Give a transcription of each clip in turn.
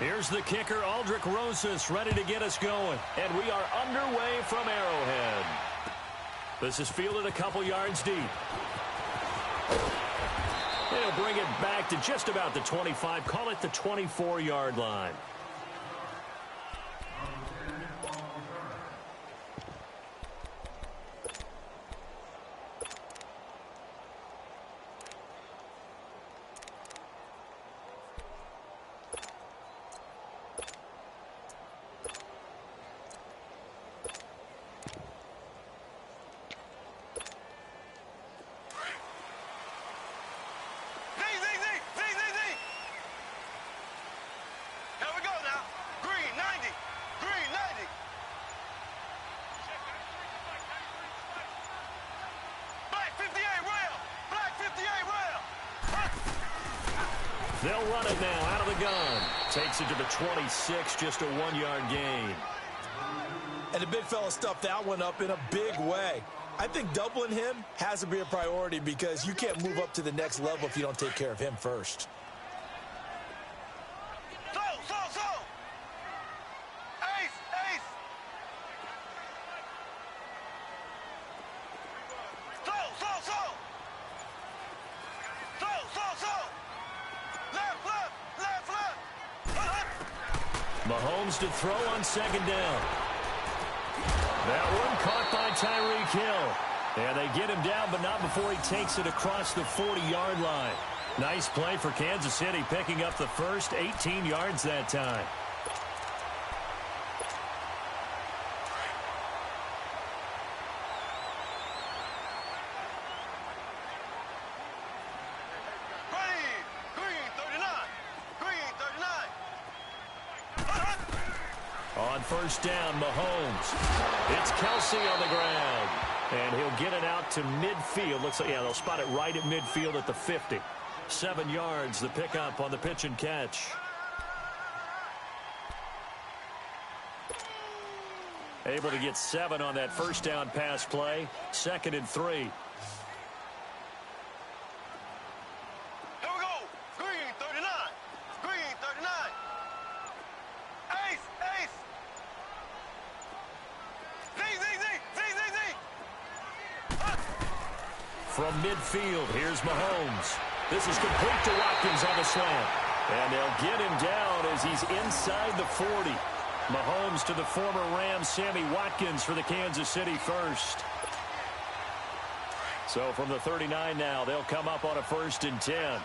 Here's the kicker, Aldrich Rosas, ready to get us going. And we are underway from Arrowhead. This is fielded a couple yards deep. He'll bring it back to just about the 25. Call it the 24-yard line. They'll run it now out of the gun. Takes it to the 26, just a 1-yard gain. And the big fella stuffed that one up in a big way. I think doubling him has to be a priority because you can't move up to the next level if you don't take care of him first. Mahomes to throw on second down. That one caught by Tyreek Hill. And they get him down, but not before he takes it across the 40-yard line. Nice play for Kansas City, picking up the first 18 yards that time. On first down, Mahomes. It's Kelsey on the ground. And he'll get it out to midfield. Looks like, yeah, they'll spot it right at midfield at the 50. 7 yards, the pickup on the pitch and catch. Able to get 7 on that first down pass play. 2nd and 3. From midfield, here's Mahomes. This is complete to Watkins on the slant. And they'll get him down as he's inside the 40. Mahomes to the former Rams, Sammy Watkins for the Kansas City first. So from the 39 now, they'll come up on a 1st and 10.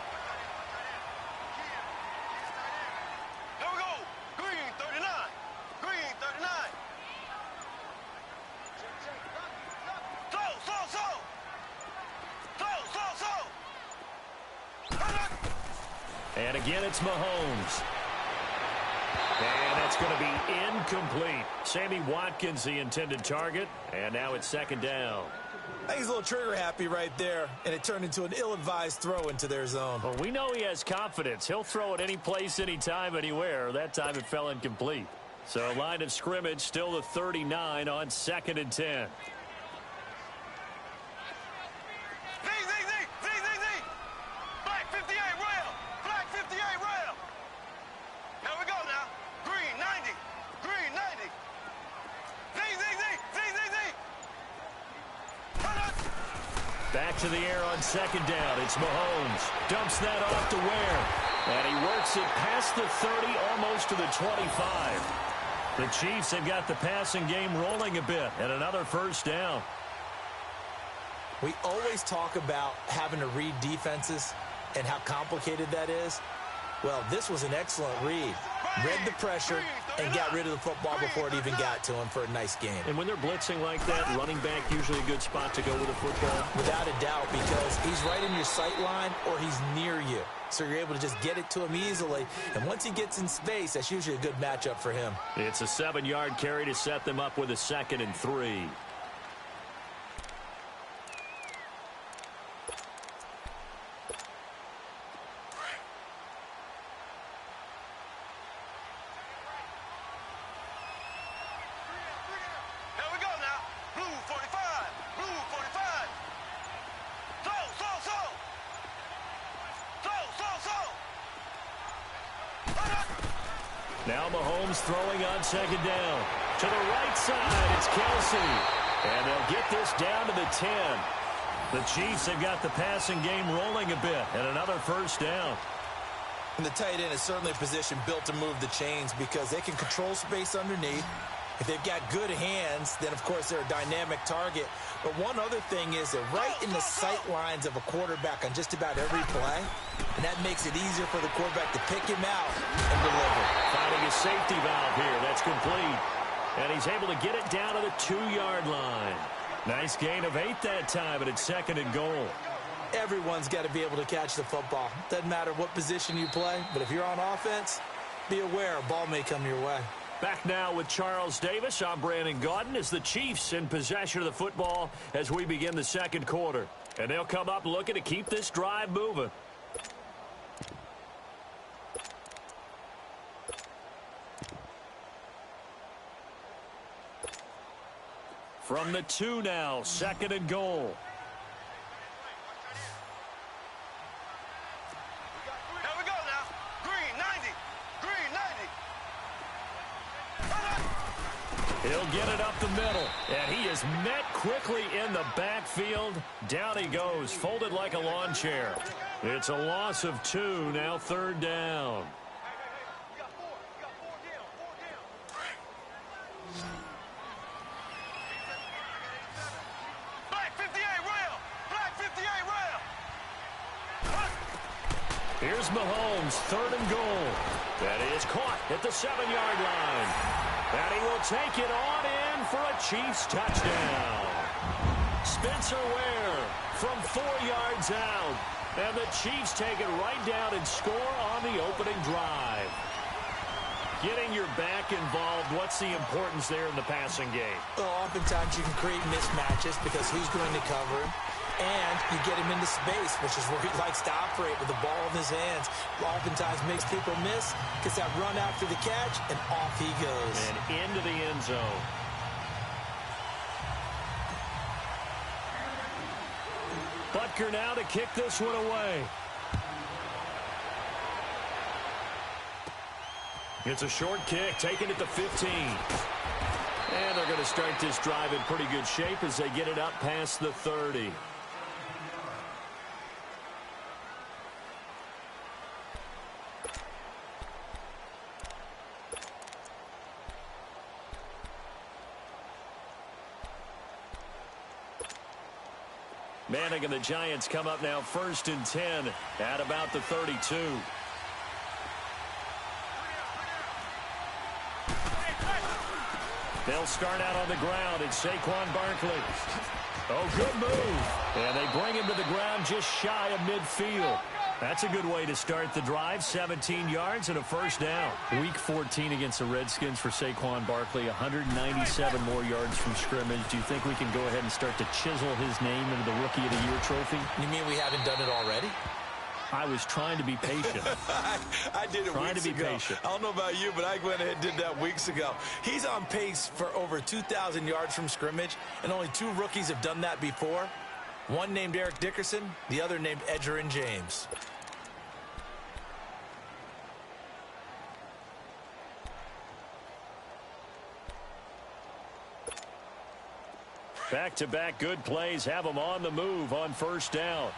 And again, it's Mahomes. And it's going to be incomplete. Sammy Watkins, the intended target. And now it's 2nd down. I think he's a little trigger happy right there. And it turned into an ill-advised throw into their zone. Well, we know he has confidence. He'll throw it any place, anytime, anywhere. That time it fell incomplete. So line of scrimmage, still the 39 on 2nd and 10. Back to the air on 2nd down. It's Mahomes. Dumps that off to Ware. And he works it past the 30, almost to the 25. The Chiefs have got the passing game rolling a bit. And another 1st down. We always talk about having to read defenses and how complicated that is. Well, this was an excellent read. Read the pressure and got rid of the football before it even got to him for a nice game. And when they're blitzing like that, running back usually a good spot to go with the football? Without a doubt, because he's right in your sight line or he's near you. So you're able to just get it to him easily. And once he gets in space, that's usually a good matchup for him. It's a 7-yard carry to set them up with a 2nd and 3. Now Mahomes throwing on second down. To the right side, it's Kelsey. And they'll get this down to the 10. The Chiefs have got the passing game rolling a bit, and another first down. And the tight end is certainly a position built to move the chains because they can control space underneath. If they've got good hands, then, of course, they're a dynamic target. But one other thing is they're right in the sight lines of a quarterback on just about every play, and that makes it easier for the quarterback to pick him out and deliver. Finding a safety valve here. That's complete. And he's able to get it down to the 2-yard line. Nice gain of 8 that time, and it's second and goal. Everyone's got to be able to catch the football. Doesn't matter what position you play, but if you're on offense, be aware a ball may come your way. Back now with Charles Davis. I'm Brandon Gaudin as the Chiefs in possession of the football as we begin the second quarter. And they'll come up looking to keep this drive moving. From the 2 now, second and goal. Here we go now. Green 90. Green 90. He'll get it up the middle, and he is met quickly in the backfield. Down he goes, folded like a lawn chair. It's a loss of 2, now third down. Black 58 rail. Black 58 rail. Here's Mahomes, third and goal. That is caught at the 7-yard line. And he will take it on in for a Chiefs touchdown. Spencer Ware from 4 yards out. And the Chiefs take it right down and score on the opening drive. Getting your back involved, what's the importance there in the passing game? Well, oftentimes you can create mismatches because who's going to cover him? And you get him into space, which is where he likes to operate with the ball in his hands. Oftentimes makes people miss, gets that run after the catch, and off he goes. And into the end zone. Butker now to kick this one away. It's a short kick, taken at the 15. And they're going to start this drive in pretty good shape as they get it up past the 30. Manning and the Giants come up now first and 10 at about the 32. They'll start out on the ground. It's Saquon Barkley. Oh, good move. And they bring him to the ground just shy of midfield. That's a good way to start the drive. 17 yards and a first down. Week 14 against the Redskins for Saquon Barkley. 197 more yards from scrimmage. Do you think we can go ahead and start to chisel his name into the Rookie of the Year trophy? You mean we haven't done it already? I was trying to be patient. I did it trying weeks to be ago. patient. I don't know about you, but I went ahead and did that weeks ago. He's on pace for over 2,000 yards from scrimmage, and only 2 rookies have done that before. One named Eric Dickerson, the other named Edgerrin James. Back-to-back good plays have them on the move on first down.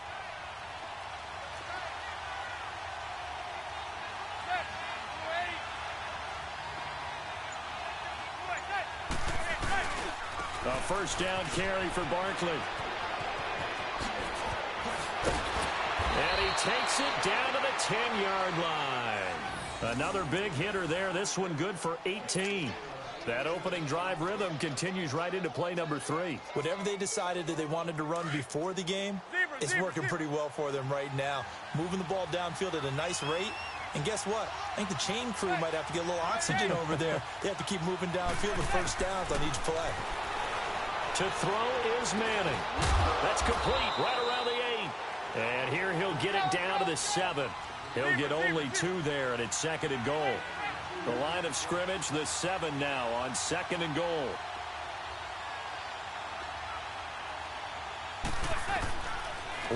A first down carry for Barkley. And he takes it down to the 10-yard line. Another big hitter there. This one good for 18. That opening drive rhythm continues right into play number 3. Whatever they decided that they wanted to run before the game, it's working pretty well for them right now. Moving the ball downfield at a nice rate. And guess what? I think the chain crew might have to get a little oxygen over there. They have to keep moving downfield with first downs on each play. To throw is Manning. That's complete right around the 8. And here he'll get it down to the 7. He'll get only 2 there, and it's second and goal. The line of scrimmage, the 7 now on second and goal.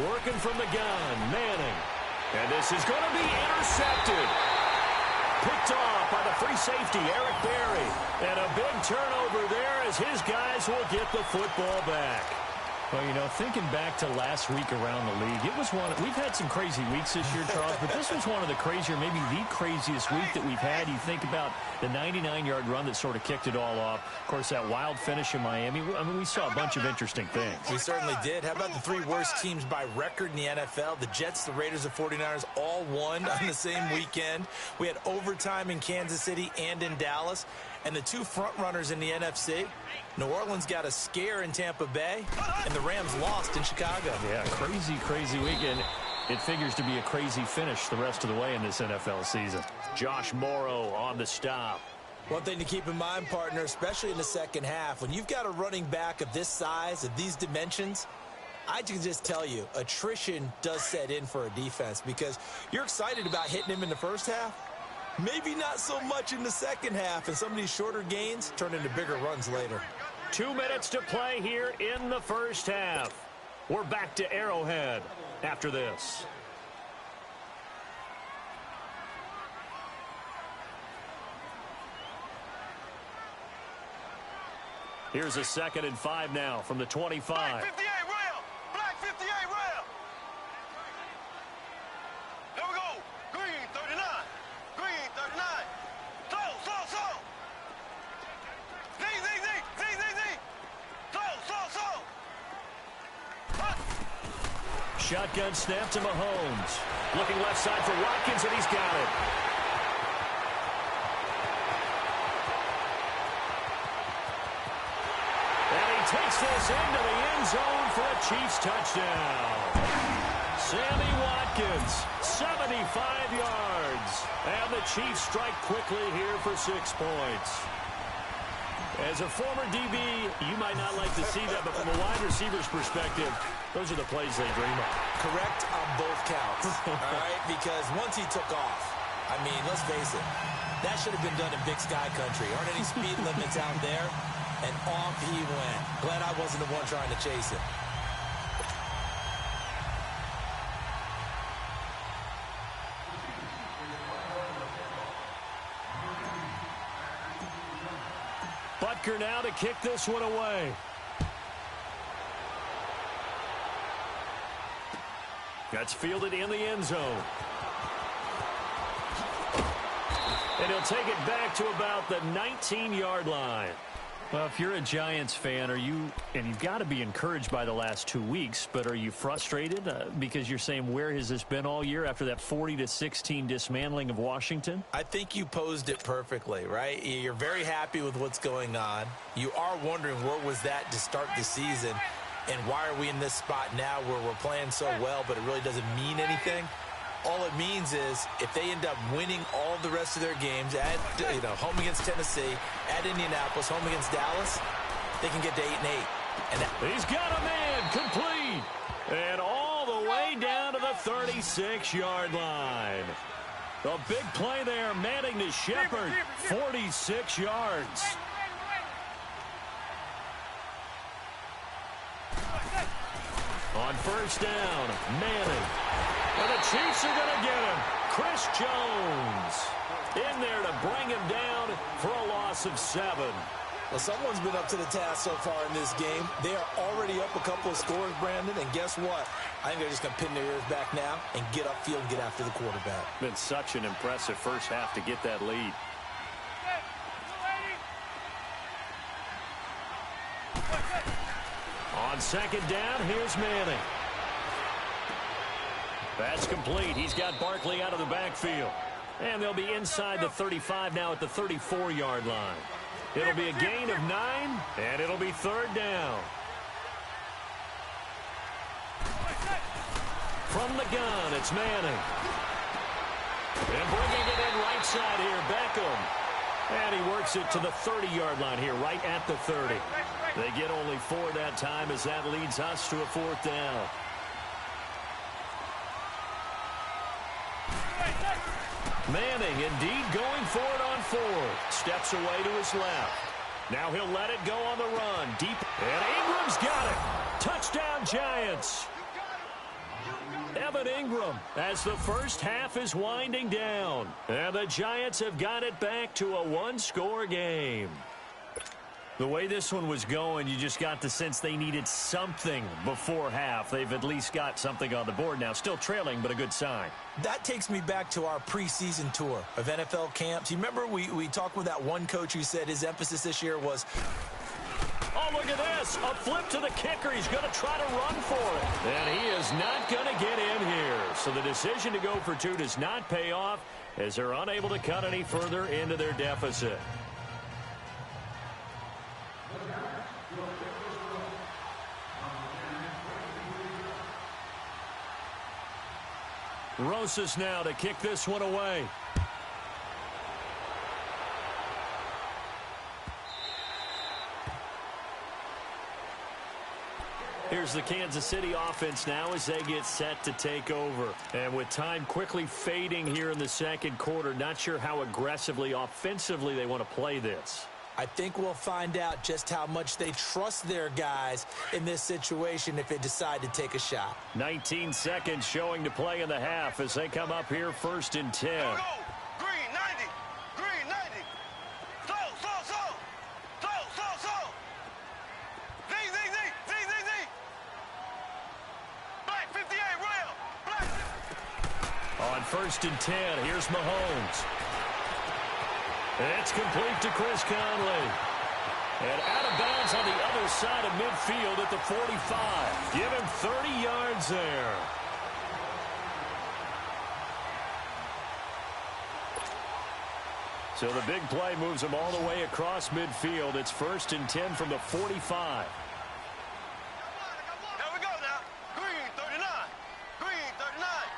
Working from the gun, Manning. And this is going to be intercepted. Picked picked off by the free safety, Eric Berry. And a big turnover there as his guys will get the football back. Well, you know, thinking back to last week around the league, it was we've had some crazy weeks this year, Charles, but this was one of the crazier, maybe the craziest week that we've had. You think about the 99-yard run that sort of kicked it all off. Of course, that wild finish in Miami. I mean, we saw a bunch of interesting things. We certainly did. How about the three worst teams by record in the NFL? The Jets, the Raiders, the 49ers all won on the same weekend. We had overtime in Kansas City and in Dallas. And the two front runners in the NFC, New Orleans got a scare in Tampa Bay, and the Rams lost in Chicago. Yeah, crazy weekend. It figures to be a crazy finish the rest of the way in this NFL season. Josh Morrow on the stop. One thing to keep in mind, partner, especially in the second half, when you've got a running back of this size, of these dimensions, I can just tell you, attrition does set in for a defense because you're excited about hitting him in the first half. Maybe not so much in the second half, and some of these shorter gains turn into bigger runs later. 2 minutes to play here in the first half. We're back to Arrowhead after this. Here's a 2nd and 5 now from the 25. Black 58 rail. Black 58 rail. There we go. Green 39. Green 39. Slow. Z. Slow. Shotgun snap to Mahomes. Looking left side for Watkins, and he's got it. And he takes this into the end zone for a Chiefs touchdown. Sammy Watkins, 75 yards. And the Chiefs strike quickly here for 6 points. As a former DB, you might not like to see that, but from a wide receiver's perspective, those are the plays they dream of. Correct on both counts, all right? Because once he took off, I mean, let's face it, that should have been done in Big Sky Country. Aren't any speed limits out there? And off he went. Glad I wasn't the one trying to chase him. Butker now to kick this one away. That's fielded in the end zone. And he'll take it back to about the 19-yard line. Well, if you're a Giants fan, and you've got to be encouraged by the last 2 weeks, but are you frustrated because you're saying, where has this been all year after that 40-16 dismantling of Washington? I think you posed it perfectly, right? You're very happy with what's going on. You are wondering where was that to start the season, and why are we in this spot now where we're playing so well, but it really doesn't mean anything? All it means is if they end up winning all the rest of their games at home against Tennessee, at Indianapolis, home against Dallas, they can get to 8-8. And he's got a man complete. And all the way down to the 36-yard line. A big play there. Manning to Shepard. 46 yards. On first down, Manning. And the Chiefs are going to get him. Chris Jones in there to bring him down for a loss of 7. Well, someone's been up to the task so far in this game. They are already up a couple of scores, Brandon, and guess what? I think they're just going to pin their ears back now and get upfield and get after the quarterback. Been such an impressive first half to get that lead. On second down, here's Manning. That's complete. He's got Barkley out of the backfield. And they'll be inside the 35 now at the 34-yard line. It'll be a gain of 9, and it'll be third down. From the gun, it's Manning. And bringing it in right side here, Beckham. And he works it to the 30-yard line here, right at the 30. They get only 4 that time as that leads us to a 4th down. Manning indeed going for it on 4th. Steps away to his left. Now he'll let it go on the run. Deep. And Ingram's got it. Touchdown, Giants. Evan Evan Ingram as the first half is winding down. And the Giants have got it back to a one-score game. The way this one was going, you just got the sense they needed something before half. They've at least got something on the board now. Still trailing, but a good sign. That takes me back to our preseason tour of NFL camps. You remember we talked with that one coach who said his emphasis this year was... Oh, look at this. A flip to the kicker. He's going to try to run for it. And he is not going to get in here. So the decision to go for two does not pay off as they're unable to cut any further into their deficit. Rosas now to kick this one away. Here's the Kansas City offense now as they get set to take over. And with time quickly fading here in the second quarter, not sure how aggressively, offensively they want to play this. I think we'll find out just how much they trust their guys in this situation if they decide to take a shot. 19 seconds showing to play in the half as they come up here first and 10. Go, green 90, green 90. Slow. Z. Black 58, rail. Black. On first and 10, here's Mahomes. It's complete to Chris Conley. And out of bounds on the other side of midfield at the 45. Give him 30 yards there. So the big play moves him all the way across midfield. It's first and 10 from the 45. Here we go now. Green 39. Green 39.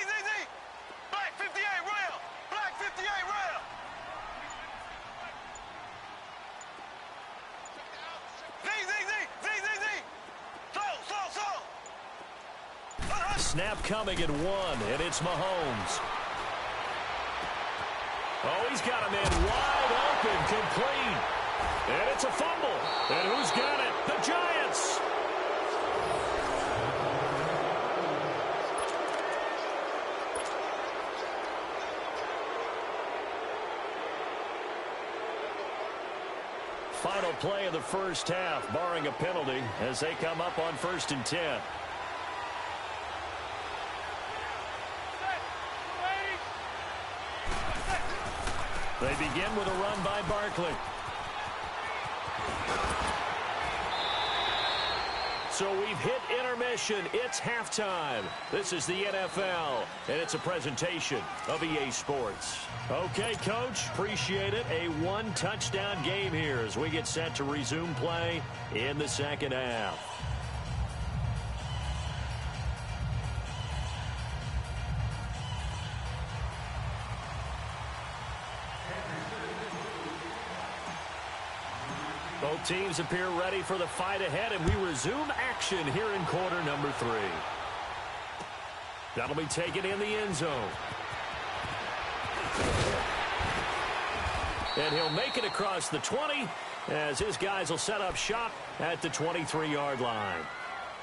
Z. Black 58 rail. Black 58 rail. Z. Slow. Snap coming at one, and it's Mahomes. Oh, he's got a man wide open, complete. And it's a fumble. And who's got it? The Giants. Final play of the first half, barring a penalty, as they come up on first and 10. They begin with a run by Barkley. So we've hit intermission. It's halftime. This is the NFL, and it's a presentation of EA Sports. Okay, Coach, appreciate it. A one-touchdown game here as we get set to resume play in the second half. Both teams appear ready for the fight ahead, and we resume action here in quarter number 3. That'll be taken in the end zone. And he'll make it across the 20 as his guys will set up shop at the 23-yard line.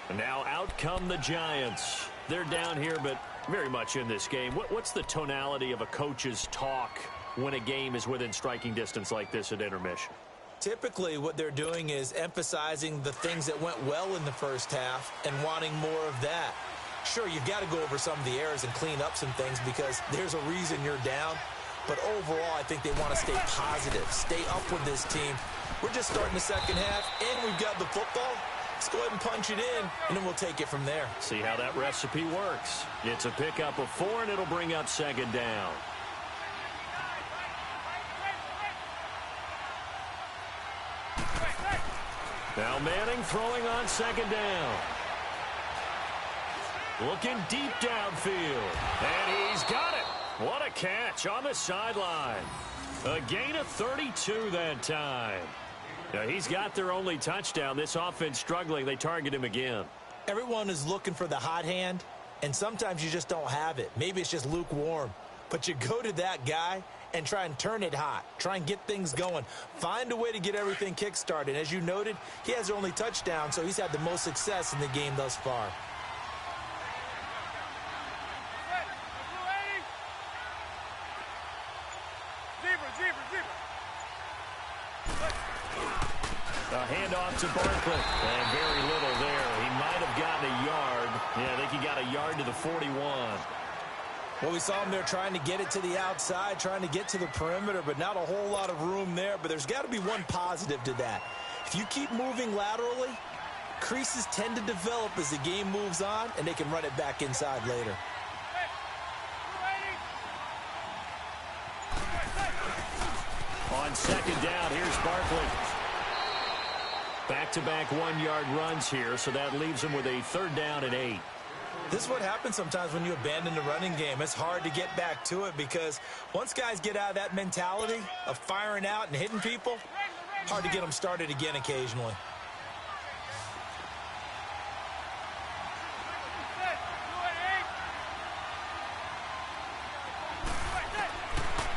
And now out come the Giants. They're down here, but very much in this game. What's the tonality of a coach's talk when a game is within striking distance like this at intermission? Typically, what they're doing is emphasizing the things that went well in the first half and wanting more of that. Sure, you've got to go over some of the errors and clean up some things because there's a reason you're down. But overall, I think they want to stay positive, stay up with this team. We're just starting the second half, and we've got the football. Let's go ahead and punch it in, and then we'll take it from there. See how that recipe works. It's a pickup of 4, and it'll bring up second down. Now Manning throwing on second down. Looking deep downfield. And he's got it. What a catch on the sideline. A gain of 32 that time. Now he's got their only touchdown. This offense struggling. They target him again. Everyone is looking for the hot hand, and sometimes you just don't have it. Maybe it's just lukewarm. But you go to that guy, and try and turn it hot. Try and get things going. Find a way to get everything kick-started. As you noted, he has their only touchdown, so he's had the most success in the game thus far. A handoff to Barkley. And very little there. He might have gotten a yard. Yeah, I think he got a yard to the 41. Well, we saw him there trying to get it to the outside, trying to get to the perimeter, but not a whole lot of room there. But there's got to be one positive to that. If you keep moving laterally, creases tend to develop as the game moves on, and they can run it back inside later. On second down, here's Barkley. Back-to-back one-yard runs here, so that leaves him with a 3rd down and 8. This is what happens sometimes when you abandon the running game. It's hard to get back to it because once guys get out of that mentality of firing out and hitting people, hard to get them started again occasionally.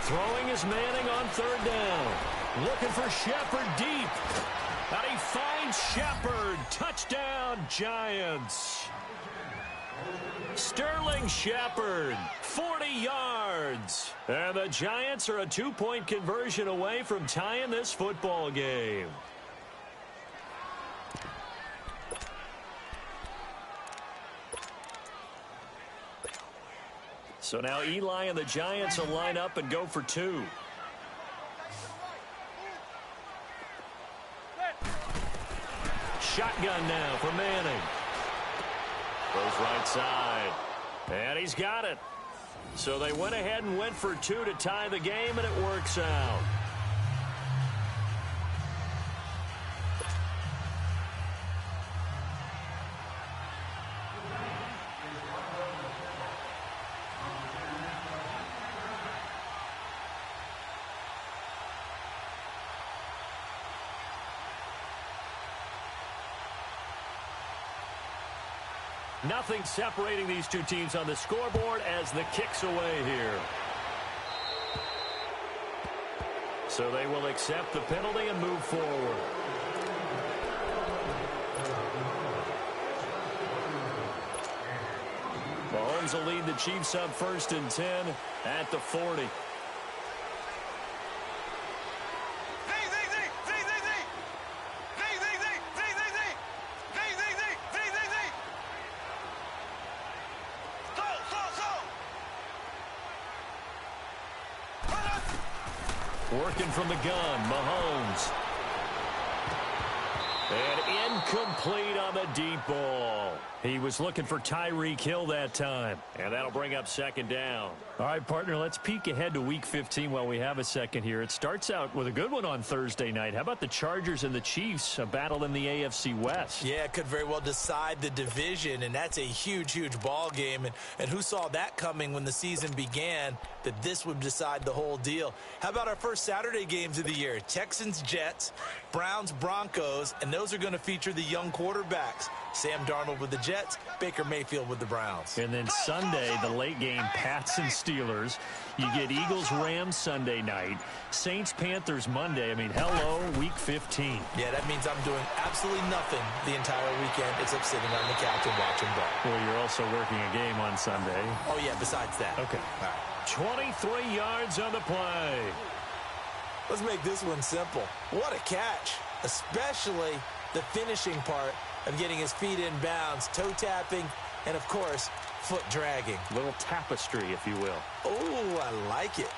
Throwing is Manning on 3rd down. Looking for Shepard deep. And he finds Shepard. Touchdown, Giants. Sterling Shepard, 40 yards. And the Giants are a 2-point conversion away from tying this football game. So now Eli and the Giants will line up and go for 2. Shotgun now for Manning. Goes right side. And he's got it. So they went ahead and went for 2 to tie the game, and it works out. Nothing separating these two teams on the scoreboard as the kick's away here. So they will accept the penalty and move forward. Mahomes will lead the Chiefs up 1st and 10 at the 40. Working from the gun, Mahomes. And incomplete on the deep ball. He was looking for Tyreek Hill that time. And that'll bring up 2nd down. All right, partner, let's peek ahead to Week 15 while we have a second here. It starts out with a good one on Thursday night. How about the Chargers and the Chiefs, a battle in the AFC West? Yeah, it could very well decide the division, and that's a huge, huge ball game. And who saw that coming when the season began, that this would decide the whole deal? How about our first Saturday games of the year? Texans, Jets, Browns, Broncos, and those are going to feature the young quarterbacks. Sam Darnold with the Jets, Baker Mayfield with the Browns. And then Sunday, the late game, Pats and Steelers. You get Eagles, Rams Sunday night, Saints, Panthers Monday. I mean, hello, Week 15. Yeah, that means I'm doing absolutely nothing the entire weekend except sitting on the couch and watching ball. Well, you're also working a game on Sunday. Oh, yeah, besides that. Okay. All right. 23 yards on the play. Let's make this one simple. What a catch, especially the finishing part of getting his feet in bounds, toe tapping, and, of course, foot dragging. Little tapestry, if you will. Oh, I like it.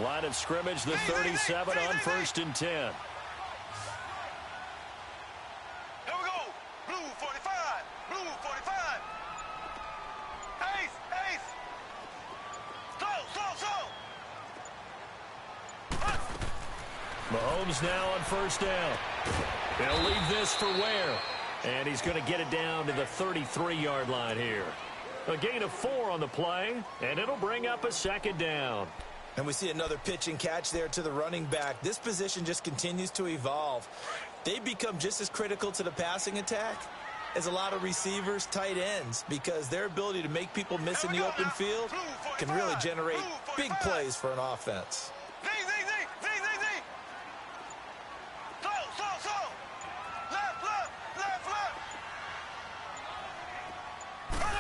Line of scrimmage, the 37 on 1st and 10. Here we go. Blue 45. Blue 45. Ace. Ace. Slow. Mahomes now on 1st down. They'll leave this for Ware. And he's going to get it down to the 33-yard line here. A gain of 4 on the play, and it'll bring up a 2nd down. And we see another pitch and catch there to the running back. This position just continues to evolve. They become just as critical to the passing attack is a lot of receivers, tight ends, because their ability to make people miss in the open field can really generate big plays for an offense.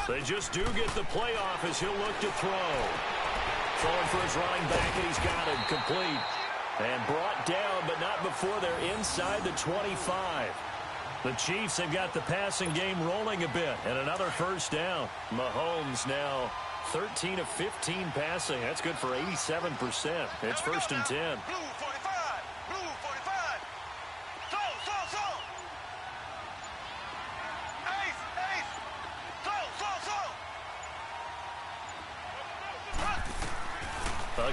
They just do get the playoff as he'll look to throw. Throwing for his running back, and he's got it complete. And brought down, but not before they're inside the 25. The Chiefs have got the passing game rolling a bit, and another first down. Mahomes now 13 of 15 passing. That's good for 87%. It's 1st and 10.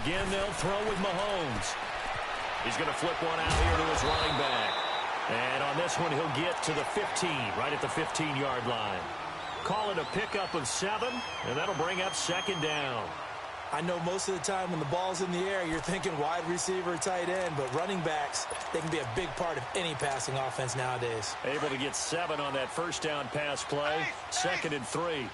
Again, they'll throw with Mahomes. He's going to flip one out here to his running back. And on this one, he'll get to the 15, right at the 15-yard line. Call it a pickup of 7, and that'll bring up 2nd down. I know most of the time when the ball's in the air, you're thinking wide receiver, tight end, but running backs, they can be a big part of any passing offense nowadays. Able to get 7 on that first down pass play. 2nd and 3.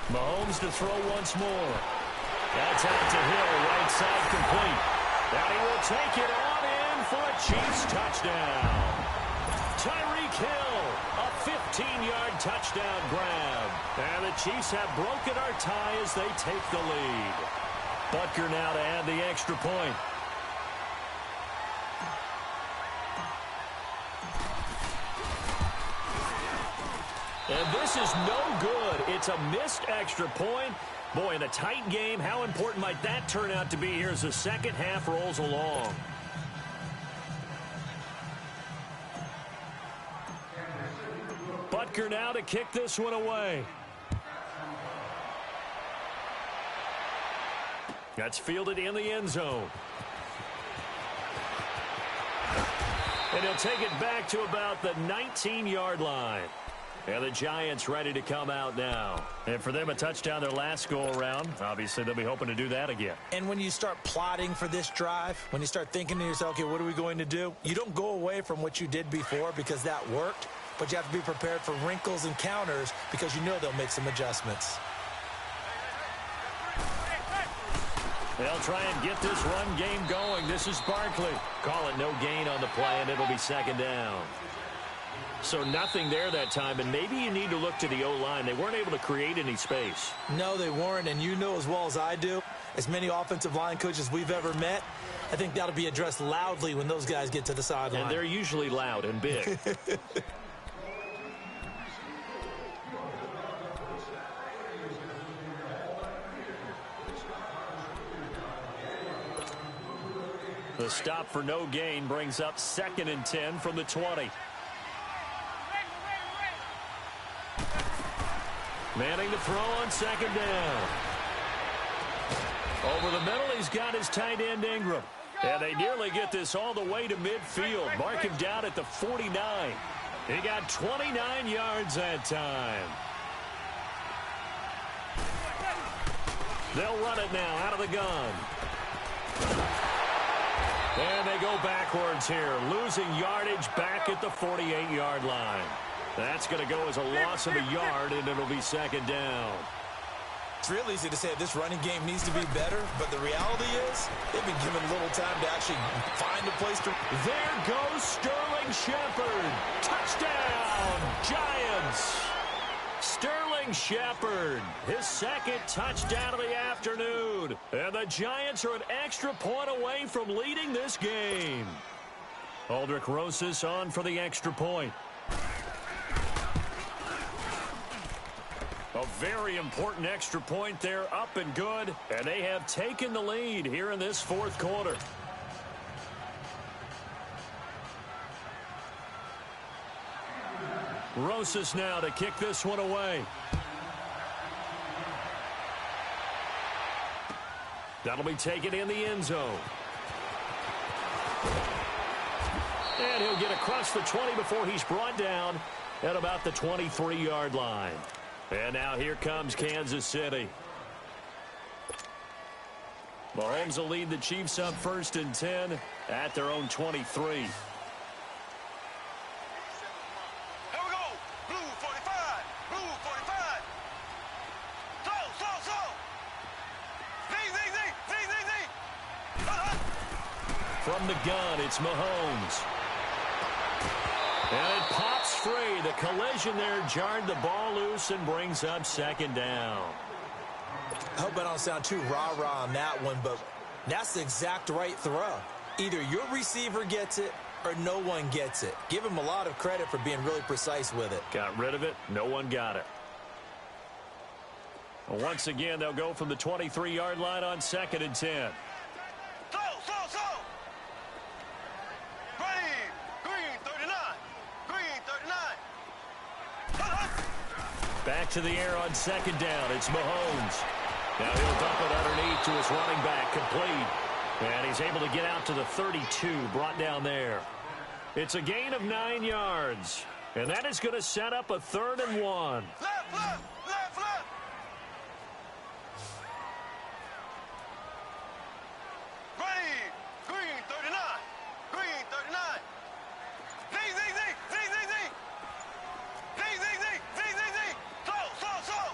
Mahomes to throw once more. That's out to Hill, right side complete. Now he will take it on in for a Chiefs touchdown. Tyreek Hill, a 15-yard touchdown grab. And the Chiefs have broken our tie as they take the lead. Butker now to add the extra point. And this is no good. It's a missed extra point. Boy, in a tight game, how important might that turn out to be here as the second half rolls along? Butker now to kick this one away. That's fielded in the end zone. And he'll take it back to about the 19-yard line. And the Giants ready to come out now. And for them, a touchdown their last go-around. Obviously, they'll be hoping to do that again. And when you start plotting for this drive, when you start thinking to yourself, okay, what are we going to do? You don't go away from what you did before because that worked, but you have to be prepared for wrinkles and counters because you know they'll make some adjustments. They'll try and get this run game going. This is Barkley. Call it no gain on the play, and it'll be 2nd down. So nothing there that time, and maybe you need to look to the O-line. They weren't able to create any space. No, they weren't, and you know as well as I do, as many offensive line coaches we've ever met, I think that'll be addressed loudly when those guys get to the sideline. And they're usually loud and big. The stop for no gain brings up 2nd and 10 from the 20. Manning to throw on 2nd down. Over the middle, he's got his tight end Ingram. And they nearly get this all the way to midfield. Mark him down at the 49. He got 29 yards that time. They'll run it now out of the gun. And they go backwards here, losing yardage back at the 48-yard line. That's going to go as a loss of a yard, and it'll be 2nd down. It's real easy to say this running game needs to be better, but the reality is they've been given little time to actually find a place to. There goes Sterling Shepard. Touchdown, Giants. Sterling Shepard, his 2nd touchdown of the afternoon. And the Giants are an extra point away from leading this game. Aldrich Rosas on for the extra point. A very important extra point there, up and good. And they have taken the lead here in this 4th quarter. Rosas now to kick this one away. That'll be taken in the end zone. And he'll get across the 20 before he's brought down at about the 23-yard line. And now here comes Kansas City. Mahomes will lead the Chiefs up 1st and 10 at their own 23. Here we go. Blue 45. Blue 45. Slow. Z. From the gun, it's Mahomes. And it pops free. The collision there jarred the ball loose and brings up 2nd down. I hope I don't sound too rah-rah on that one, but that's the exact right throw. Either your receiver gets it or no one gets it. Give him a lot of credit for being really precise with it. Got rid of it. No one got it. Once again, they'll go from the 23-yard line on 2nd and 10. Slow. Green 39. Green 39. Back to the air on 2nd down. It's Mahomes. Now he'll dump it underneath to his running back, complete. And he's able to get out to the 32, brought down there. It's a gain of 9 yards. And that is going to set up a 3rd and 1. Left. Green 39. Green 39. Z. Slow.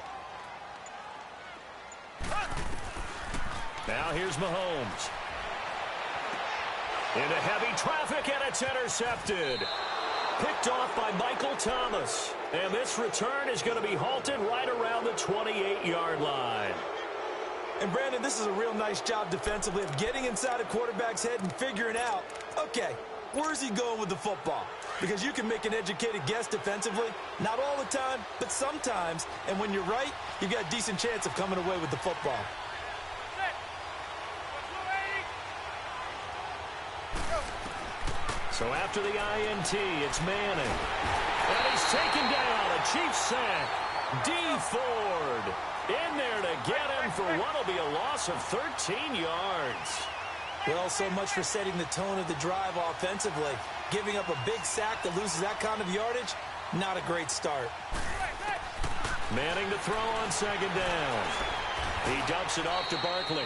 Now here's Mahomes. Into heavy traffic, and it's intercepted. Picked off by Michael Thomas. And this return is going to be halted right around the 28-yard line. And, Brandon, this is a real nice job defensively of getting inside a quarterback's head and figuring out, okay, where's he going with the football? Because you can make an educated guess defensively, not all the time, but sometimes. And when you're right, you've got a decent chance of coming away with the football. So after the INT, it's Manning. And he's taken down. A Chiefs sack. D. Ford in there to get him for what will be a loss of 13 yards. Well, so much for setting the tone of the drive offensively. Giving up a big sack that loses that kind of yardage, not a great start. Manning to throw on 2nd down. He dumps it off to Barkley.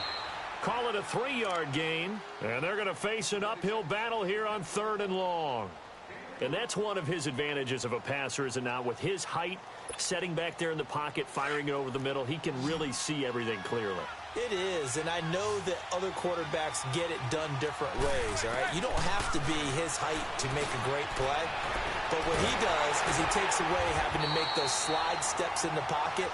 Call it a 3-yard gain, and they're going to face an uphill battle here on 3rd and long. And that's one of his advantages of a passer, is it not? With his height, setting back there in the pocket, firing it over the middle, he can really see everything clearly. It is, and I know that other quarterbacks get it done different ways, all right? You don't have to be his height to make a great play, but what he does is he takes away having to make those slide steps in the pocket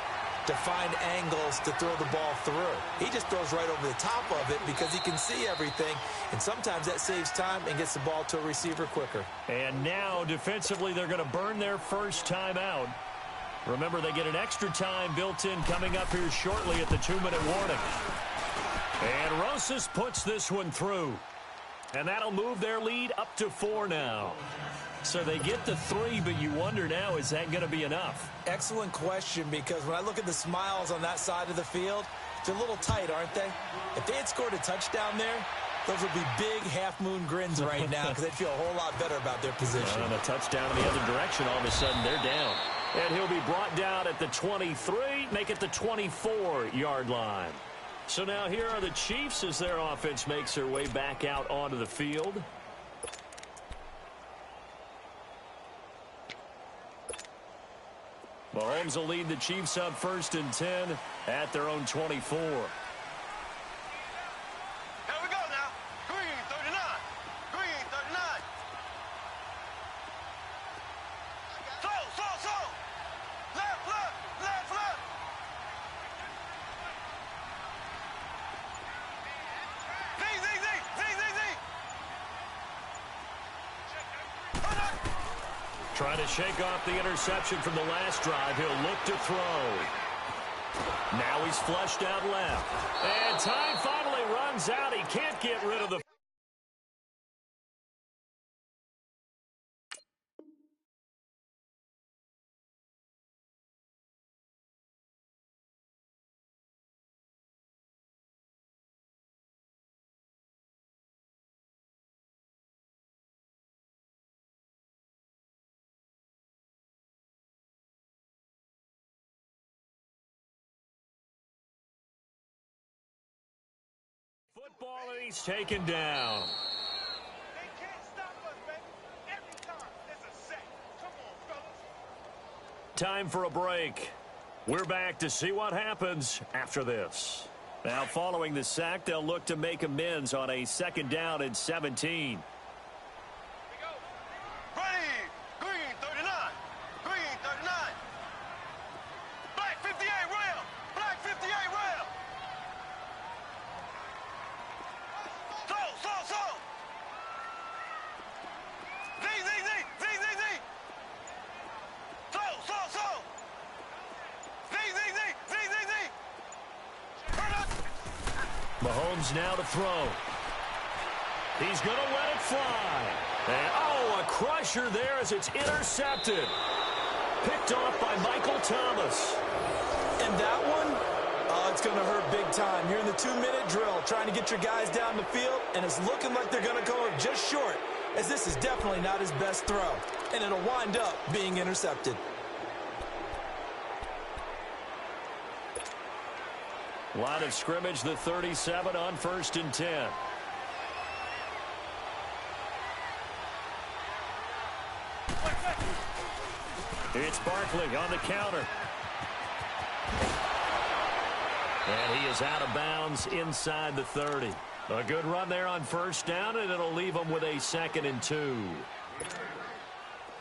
to find angles to throw the ball through. He just throws right over the top of it because he can see everything, and sometimes that saves time and gets the ball to a receiver quicker. And now, defensively, they're going to burn their first time out. Remember, they get an extra time built in coming up here shortly at the 2-minute warning. And Rosas puts this one through. And that'll move their lead up to 4 now. So they get the 3, but you wonder now, is that going to be enough? Excellent question, because when I look at the smiles on that side of the field, they're a little tight, aren't they? If they had scored a touchdown there, those would be big half-moon grins right now because they'd feel a whole lot better about their position. On a touchdown in the other direction, all of a sudden they're down. And he'll be brought down at the 23, make it the 24-yard line. So now here are the Chiefs as their offense makes their way back out onto the field. Mahomes will lead the Chiefs up 1st and 10 at their own 24. Here we go now. Green 39. Green 39. Slow. Left. Z. Trying to shake off the interception from the last drive. He'll look to throw. Now he's flushed out left. And time finally runs out. He can't get rid of the Football, and he's taken down. They can't stop us, baby. Every time, it's a sack. Come on, fellas. Time for a break. We're back to see what happens after this. Now, following the sack, they'll look to make amends on a 2nd down and 17. Ready. Green 39. Green 39. Black 58 rail. Black 58 rail. Slow. Z. Slow. Z. Mahomes now to throw. He's going to let it fly. And, a crusher there as it's intercepted. Picked off by Michael Thomas. And that one, it's going to hurt big time. You're in the 2-minute drill trying to get your guys down the field, and it's looking like they're going to go just short, as this is definitely not his best throw. And it'll wind up being intercepted. Line of scrimmage, the 37 on 1st and 10. It's Barkley on the counter. And he is out of bounds inside the 30. A good run there on 1st down, and it'll leave them with a 2nd and 2.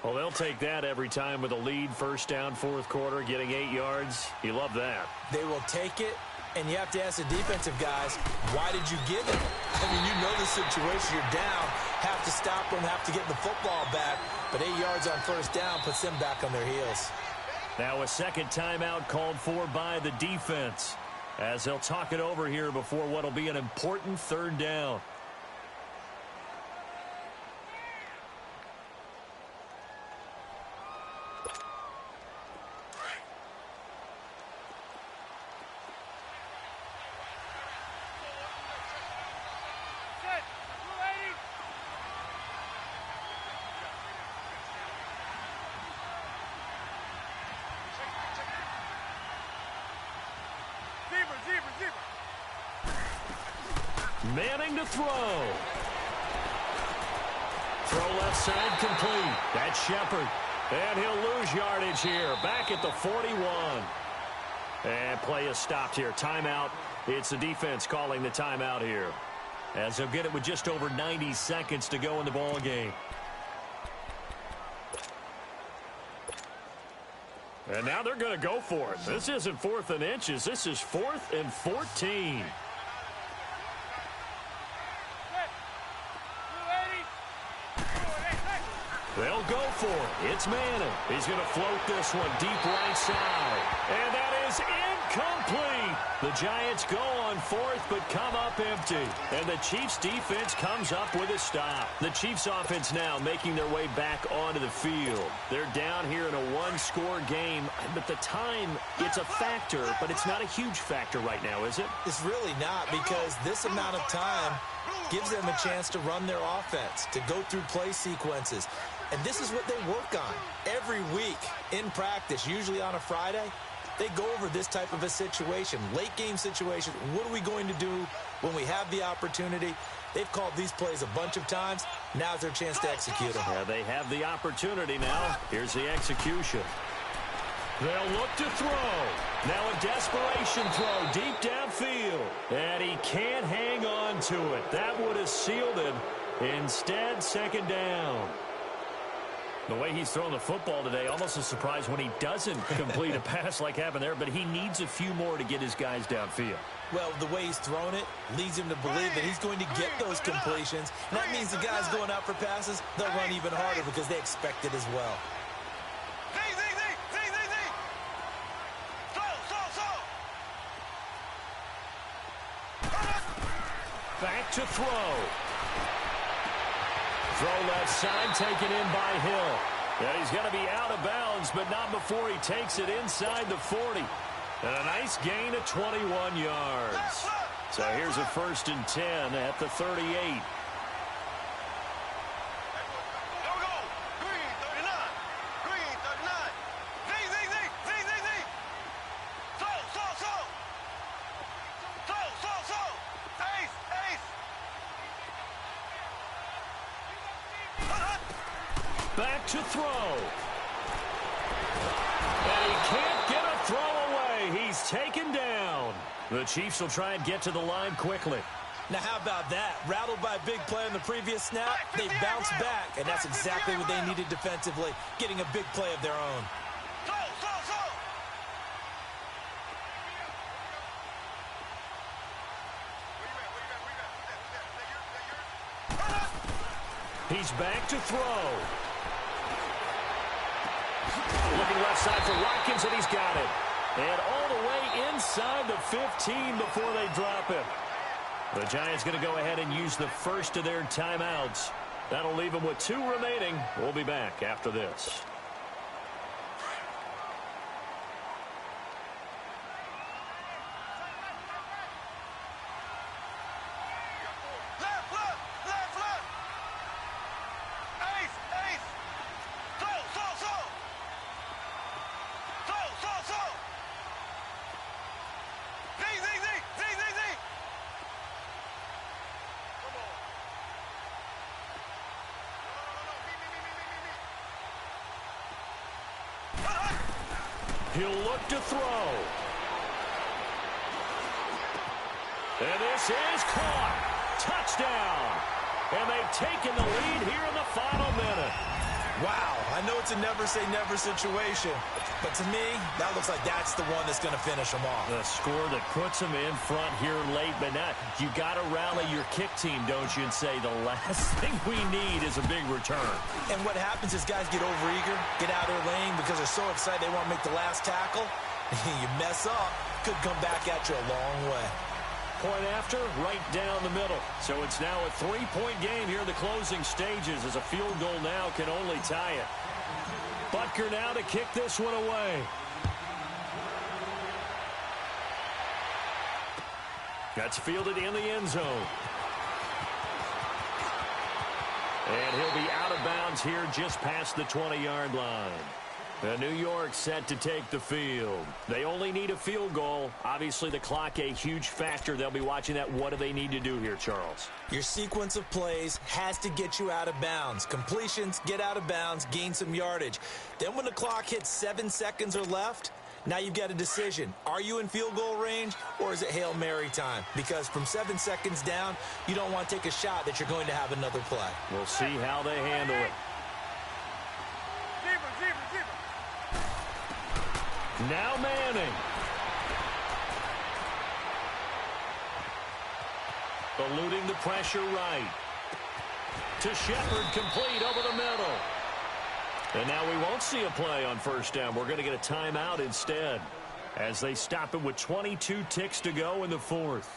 Well, they'll take that every time with a lead. 1st down, 4th quarter, getting 8 yards. You love that. They will take it, and you have to ask the defensive guys, why did you give it? I mean, you know the situation. You're down, have to stop them, have to get the football back. But 8 yards on 1st down puts them back on their heels. Now a 2nd timeout called for by the defense, as they'll talk it over here before what will be an important 3rd down. Manning to throw. Throw left side complete. That's Shepard. And he'll lose yardage here. Back at the 41. And play is stopped here. Timeout. It's the defense calling the timeout here, as they'll get it with just over 90 seconds to go in the ball game. And now they're going to go for it. This isn't 4th and inches. This is 4th and 14. They'll go for it. It's Manning. He's going to float this one deep right side. And that is incomplete. The Giants go on 4th but come up empty. And the Chiefs defense comes up with a stop. The Chiefs offense now making their way back onto the field. They're down here in a 1-score game. But the time, it's a factor, but it's not a huge factor right now, is it? It's really not, because this amount of time gives them a chance to run their offense, to go through play sequences. And this is what they work on every week in practice, usually on a Friday. They go over this type of a situation, late game situation. What are we going to do when we have the opportunity? They've called these plays a bunch of times. Now's their chance to execute them. Yeah, they have the opportunity now. Here's the execution. They'll look to throw. Now a desperation throw deep downfield. And he can't hang on to it. That would have sealed him. Instead, 2nd down. The way he's thrown the football today, almost a surprise when he doesn't complete a pass like happened there, but he needs a few more to get his guys downfield. Well, the way he's thrown it leads him to believe that he's going to get those completions. And that means the guys going out for passes, they'll run even harder because they expect it as well. Back to throw. Throw left side, taken in by Hill. And he's going to be out of bounds, but not before he takes it inside the 40. And a nice gain of 21 yards. So here's a 1st and 10 at the 38. back to throw. And he can't get a throw away. He's taken down. The Chiefs will try and get to the line quickly. Now, how about that? Rattled by a big play in the previous snap, they bounce back, and that's exactly what they needed defensively, getting a big play of their own. He's back to throw. Looking left side for Watkins, and he's got it. And all the way inside the 15 before they drop him. The Giants going to go ahead and use the first of their timeouts. That'll leave them with 2 remaining. We'll be back after this. He'll look to throw. And this is caught. Touchdown. And they've taken the lead here in the final minute. Wow, I know it's a never-say-never situation, but to me, that looks like that's the one that's going to finish them off. The score that puts them in front here late, but now you got to rally your kick team, don't you, and say the last thing we need is a big return. And what happens is guys get overeager, get out of their lane because they're so excited they want to make the last tackle. You mess up, could come back at you a long way. Point after, right down the middle. So it's now a 3-point game here in the closing stages as a field goal now can only tie it. Butker now to kick this one away. That's fielded in the end zone. And he'll be out of bounds here just past the 20-yard line. New York set to take the field. They only need a field goal. Obviously, the clock a huge factor. They'll be watching that. What do they need to do here, Charles? Your sequence of plays has to get you out of bounds. Completions, get out of bounds, gain some yardage. Then when the clock hits 7 seconds or left, now you've got a decision. Are you in field goal range or is it Hail Mary time? Because from 7 seconds down, you don't want to take a shot that you're going to have another play. We'll see how they handle it. Now Manning. Eluding the pressure right. To Shepard, complete over the middle. And now we won't see a play on first down. We're going to get a timeout instead as they stop it with 22 ticks to go in the fourth.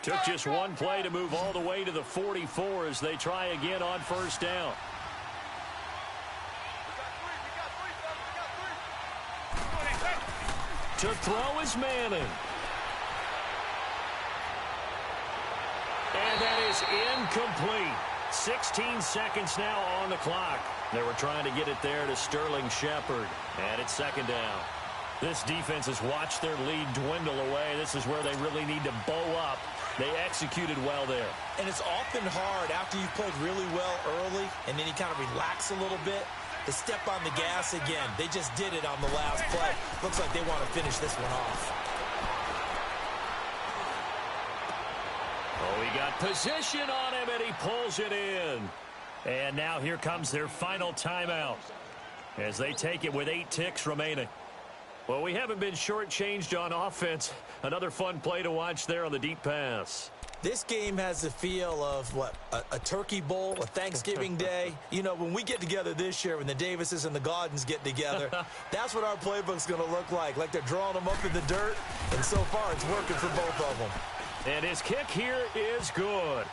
Took just one play to move all the way to the 44 as they try again on first down. To throw is Manning. And that is incomplete. 16 seconds now on the clock. They were trying to get it there to Sterling Shepard. And it's second down. This defense has watched their lead dwindle away. This is where they really need to bow up. They executed well there. And it's often hard after you've played really well early and then you kind of relax a little bit to step on the gas again. They just did it on the last play. Looks like they want to finish this one off. Oh, he got position on him, and he pulls it in. And now here comes their final timeout as they take it with 8 ticks remaining. Well, we haven't been shortchanged on offense. Another fun play to watch there on the deep pass. This game has the feel of, what, a turkey bowl, a Thanksgiving day. You know, when we get together this year, when the Davises and the Gaudens get together, that's what our playbook's going to look like they're drawing them up in the dirt. And so far, it's working for both of them. And his kick here is good.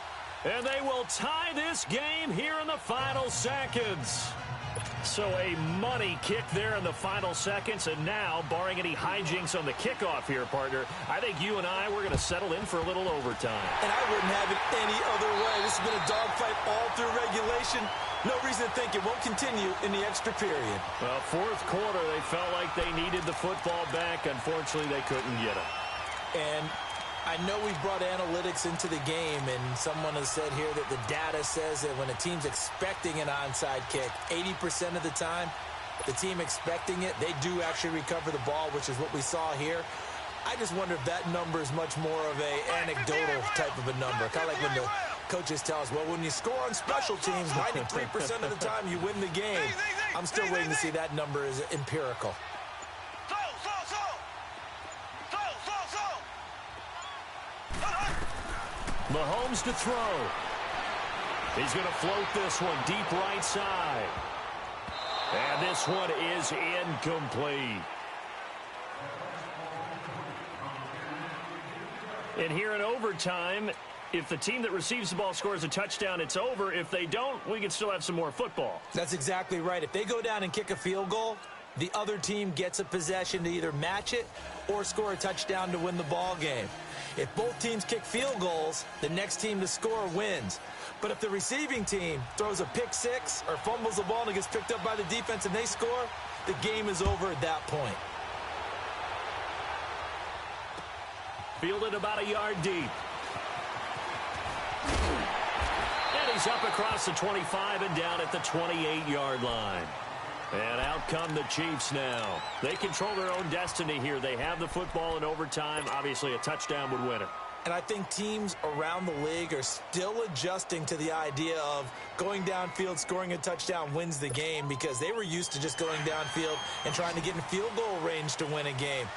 And they will tie this game here in the final seconds. So a money kick there in the final seconds. And now, barring any hijinks on the kickoff here, partner, I think you and we're going to settle in for a little overtime. And I wouldn't have it any other way. This has been a dogfight all through regulation. No reason to think it won't continue in the extra period. Well, fourth quarter, they felt like they needed the football back. Unfortunately, they couldn't get it. And I know we've brought analytics into the game, and someone has said here that the data says that when a team's expecting an onside kick, 80% of the time, the team expecting it, they do actually recover the ball, which is what we saw here. I just wonder if that number is much more of a anecdotal type of a number. Kind of like when the coaches tell us, well, when you score on special teams, 93% of the time you win the game. I'm still waiting to see that number is empirical. Mahomes to throw. He's going to float this one deep right side. And this one is incomplete. And here in overtime, if the team that receives the ball scores a touchdown, it's over. If they don't, we can still have some more football. That's exactly right. If they go down and kick a field goal, the other team gets a possession to either match it or score a touchdown to win the ball game. If both teams kick field goals, the next team to score wins. But if the receiving team throws a pick six or fumbles the ball and it gets picked up by the defense and they score, the game is over at that point. Fielded about a yard deep. And he's up across the 25 and down at the 28-yard line. And out come the Chiefs now. They control their own destiny here. They have the football in overtime. Obviously, a touchdown would win it. And I think teams around the league are still adjusting to the idea of going downfield, scoring a touchdown wins the game, because they were used to just going downfield and trying to get in field goal range to win a game.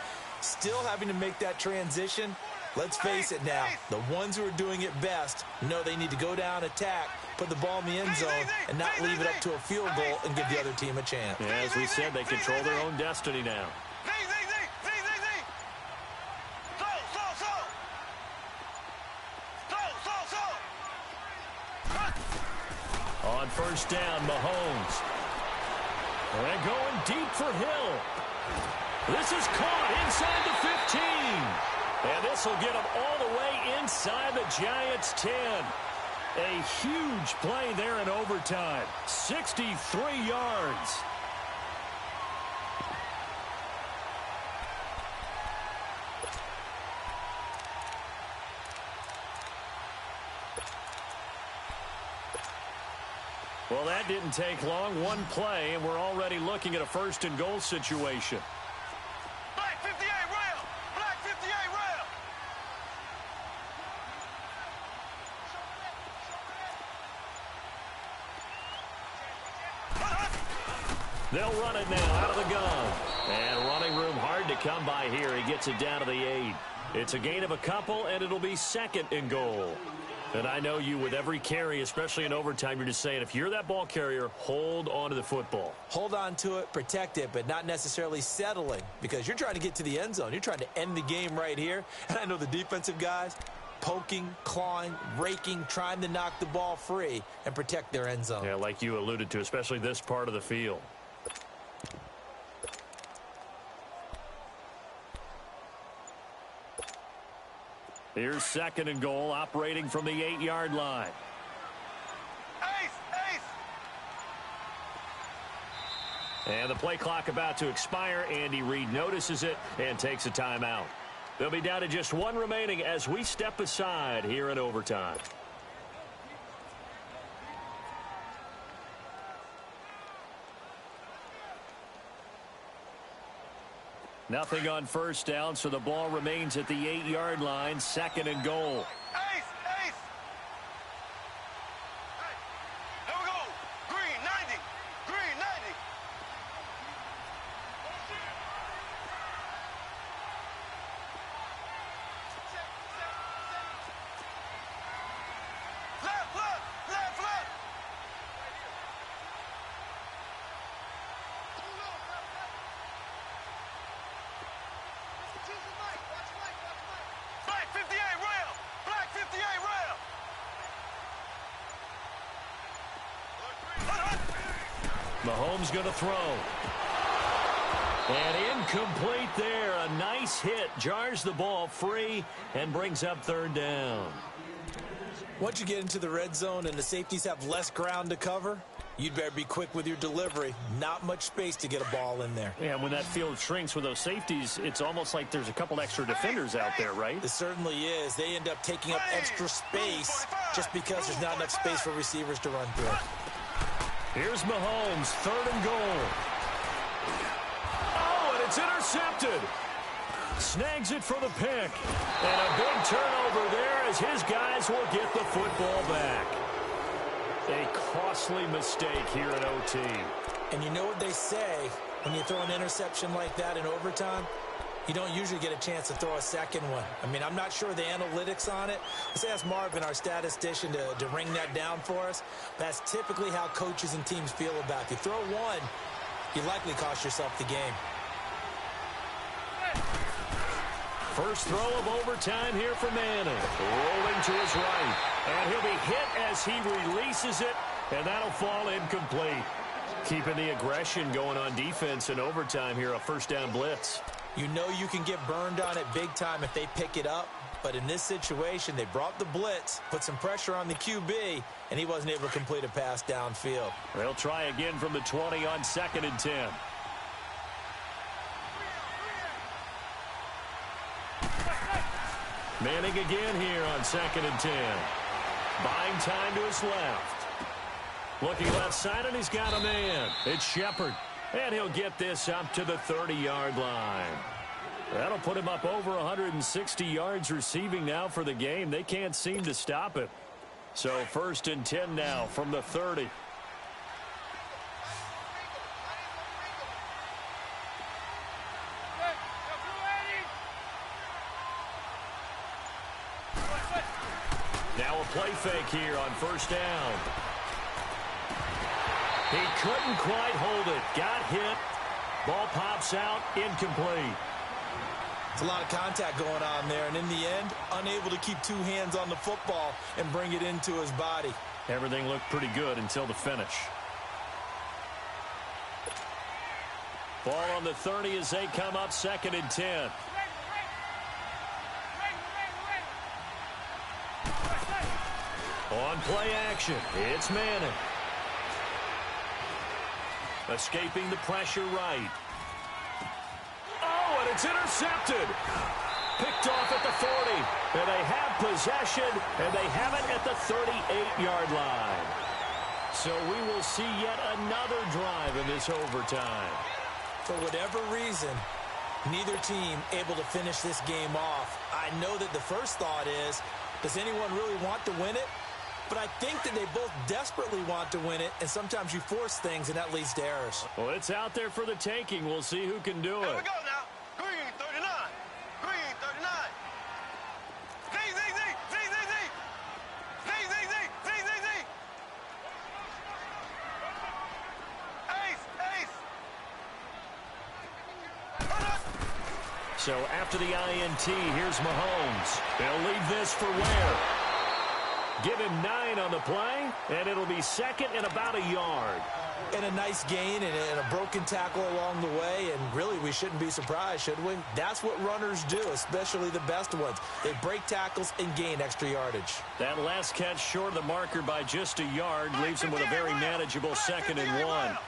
Still having to make that transition. Let's face it now, the ones who are doing it best know they need to go down, attack, put the ball in the end zone, and not leave it up to a field goal and give the other team a chance. Yeah, as we said, they control their own destiny now. On first down, Mahomes. And going deep for Hill. This is caught inside the 15. And this will get them all the way inside the Giants' 10. A huge play there in overtime. 63 yards. Well, that didn't take long. One play, and we're already looking at a first and goal situation. Black 58 rail! Black 58 rail! They'll run it now out of the gun. And running room hard to come by here. He gets it down to the 8. It's a gain of a couple, and it'll be second and goal. And I know you, with every carry, especially in overtime, you're just saying, if you're that ball carrier, hold on to the football. Hold on to it, protect it, but not necessarily settling, because you're trying to get to the end zone. You're trying to end the game right here. And I know the defensive guys poking, clawing, raking, trying to knock the ball free and protect their end zone. Yeah, like you alluded to, especially this part of the field. Here's second and goal, operating from the 8-yard line. Ace! Ace! And the play clock about to expire. Andy Reid notices it and takes a timeout. They'll be down to just one remaining as we step aside here in overtime. Nothing on first down, so the ball remains at the 8-yard line, second and goal. Ace! Ace! Hey, here we go. Green 90. Green 90. Left, left, left, left. Black 58 rail. Black 58 rail. Mahomes going to throw. And incomplete there. A nice hit. Jars the ball free and brings up third down. Once you get into the red zone and the safeties have less ground to cover, You'd better be quick with your delivery. Not much space to get a ball in there. Yeah, when that field shrinks with those safeties, it's almost like there's a couple extra defenders out there, right? It certainly is. They end up taking up extra space just because there's not enough space for receivers to run through. Here's Mahomes, 3rd and goal. Oh, and it's intercepted. Snags it for the pick. And a big turnover there as his guys will get the football back. A costly mistake here in OT. And you know what they say, when you throw an interception like that in overtime, you don't usually get a chance to throw a second one. I mean, I'm not sure the analytics on it. Let's ask Marvin, our statistician, to ring that down for us. That's typically how coaches and teams feel about it. If you throw one, you likely cost yourself the game. First throw of overtime here for Manning. Rolling to his right. And he'll be hit as he releases it, and that'll fall incomplete. Keeping the aggression going on defense in overtime here, a first down blitz. You know you can get burned on it big time if they pick it up, but in this situation, they brought the blitz, put some pressure on the QB, and he wasn't able to complete a pass downfield. They'll try again from the 20 on 2nd and 10. Manning again here on 2nd and 10. Buying time to his left. Looking left side, and he's got a man. It's Shepard. And he'll get this up to the 30-yard line. That'll put him up over 160 yards receiving now for the game. They can't seem to stop it. So 1st and 10 now from the 30. Now a play fake here on 1st down. He couldn't quite hold it. Got hit. Ball pops out. Incomplete. It's a lot of contact going on there, and in the end, unable to keep two hands on the football and bring it into his body. Everything looked pretty good until the finish. Ball on the 30 as they come up 2nd and 10. On play action, it's Manning. Escaping the pressure right. Oh, and it's intercepted. Picked off at the 40. And they have possession, and they have it at the 38-yard line. So we will see yet another drive in this overtime. For whatever reason, neither team able to finish this game off. I know that the first thought is, does anyone really want to win it? But I think that they both desperately want to win it, and sometimes you force things, and that leads to errors. Well, it's out there for the taking. We'll see who can do it. Here we go now. Green 39. Green 39. Z, Z, Z, Z, Z, Z. Z, Z, Z, Z, Z, Z. Ace, ace. So after the INT, here's Mahomes. They'll leave this for Ware. Give him 9 on the play, and it'll be 2nd and about a yard. And a nice gain and a broken tackle along the way, and really we shouldn't be surprised, should we? That's what runners do, especially the best ones. They break tackles and gain extra yardage. That last catch short of the marker by just a yard leaves him with a very manageable 2nd and 1.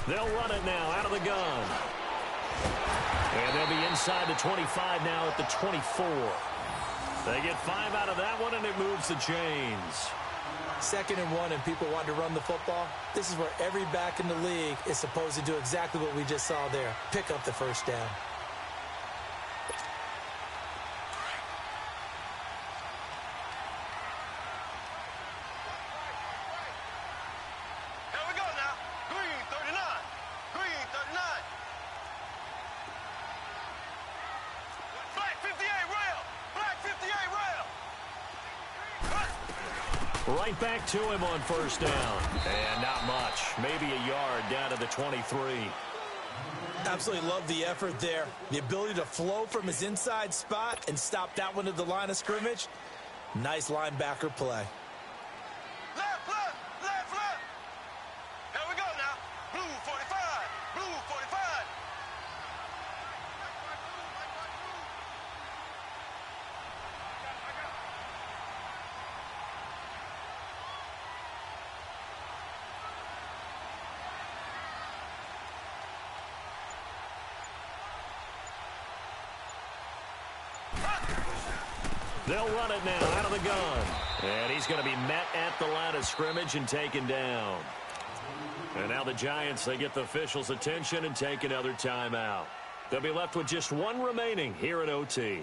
They'll run it now out of the gun. And they'll be inside the 25 now at the 24. They get 5 out of that one, and it moves the chains. 2nd and 1, and people want to run the football. This is where every back in the league is supposed to do exactly what we just saw there. Pick up the first down. Right back to him on 1st down. And not much. Maybe a yard down to the 23. Absolutely love the effort there. The ability to flow from his inside spot and stop that one at the line of scrimmage. Nice linebacker play. Left, left, left, left. They'll run it now out of the gun. And he's going to be met at the line of scrimmage and taken down. And now the Giants, they get the officials' attention and take another timeout. They'll be left with just one remaining here at OT.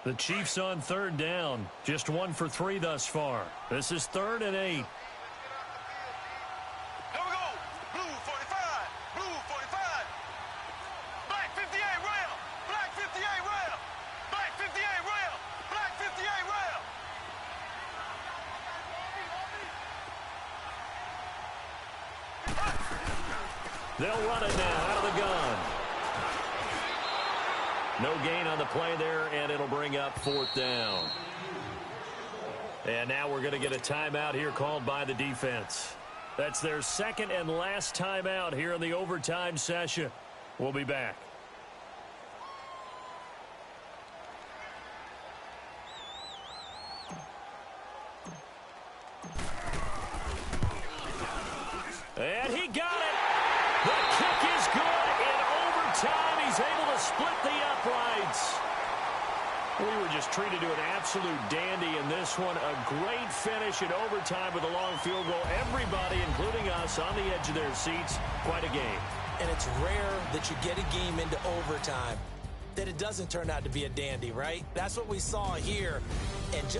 The Chiefs on third down. Just 1 for 3 thus far. This is 3rd and 8. Here we go. Blue 45. Blue 45. Black 58 rail. Black 58 rail. Black 58 rail. Black 58 rail. They'll run it now out of the gun. No gain on the play there, and it'll bring up 4th down. And now we're going to get a timeout here called by the defense. That's their second and last timeout here in the overtime session. We'll be back. And he got it. The kick is good in overtime. He's able to split the uprights. We were just treated to an absolute dandy in this one. A great finish in overtime with a long field goal. Everybody, including us, on the edge of their seats. Quite a game. And it's rare that you get a game into overtime that it doesn't turn out to be a dandy, right? That's what we saw here. And